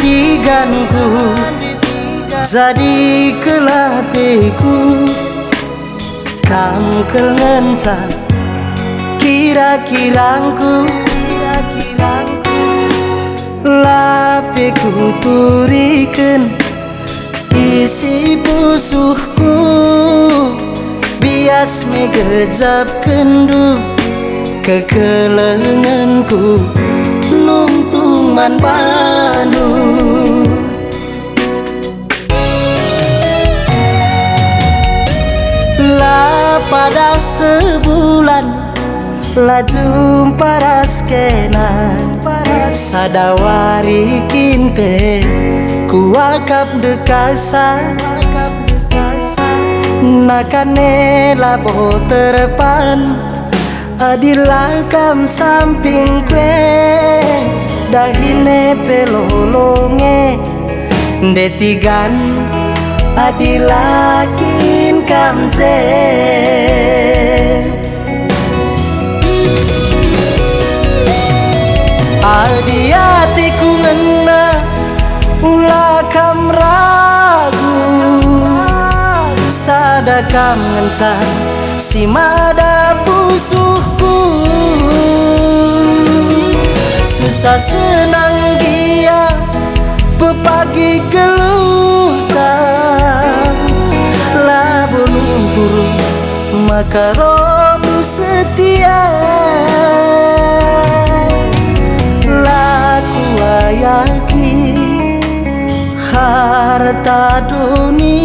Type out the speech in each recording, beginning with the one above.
tiganku jadi kelatiku kam kelenca kira-kirangku lapiku turiken isi pusuhku bias megejap kendu kekelenganku nungtungan bandu lah pada sebulan lah jumpa raskenan sadawari kinte kuakap dekasa nakane labo terpan adilakam samping kue dahine pelolonge detigan adilakin kamje adi hatiku ngena ulakam ragu sadakam ngencan si mada pusuhku susah senang dia pepagi kelutan labu turun maka rodu setia laku ayaki harta doni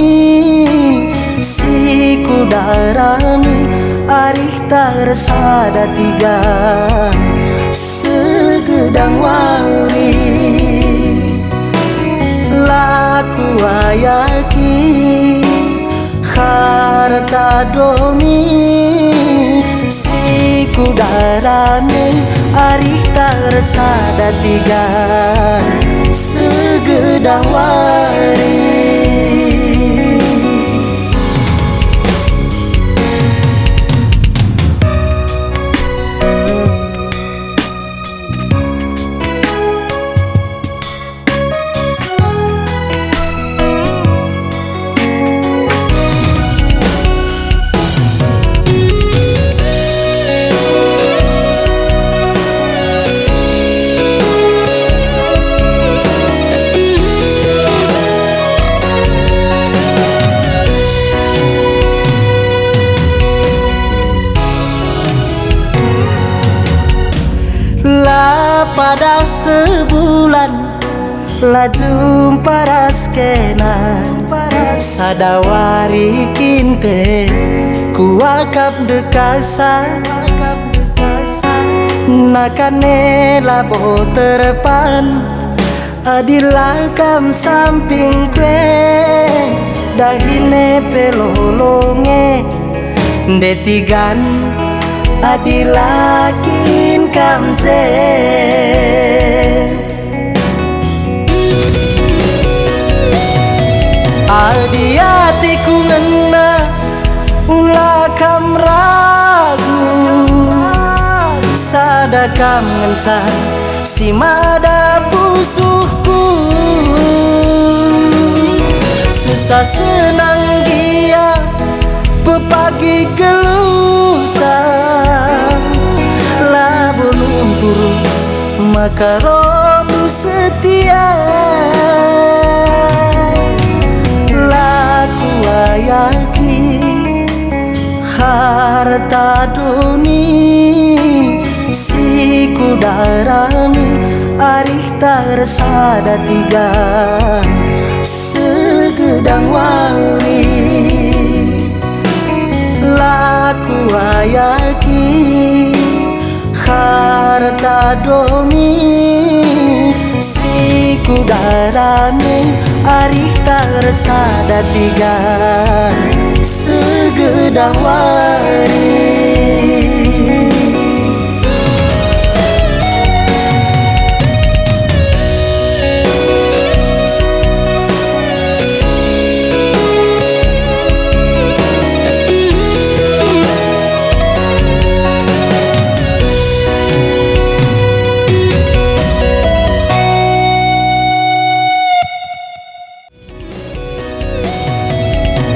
si kudarami arih tersada tiga segedang wari laku ayaki harta doni si kudarami arih tersada tiga segedang wari pada sebulan lah jumpa raskenan sadawari kinte kuakap dekasa nakane labo terpan adilakam samping kue dahine pelolonge detigan adilakin kamje adi hatiku ngena ulakam ragu sadakam ngencan si mada pusuhku susah senang dia pepagi gelutan labu turun maka rodu setia laku ayaki harta doni si kudarami arih tersada tiga segedang wari laku ayaki harta doni si kudarami arih tersada tiga segedang wari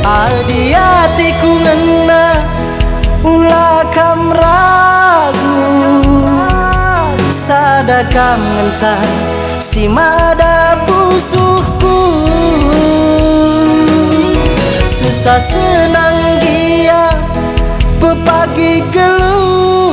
Adi hatiku ngena ulah kam ragu, sadakam ngencan si mada pusuhku. Susah senang dia pepagi geluh,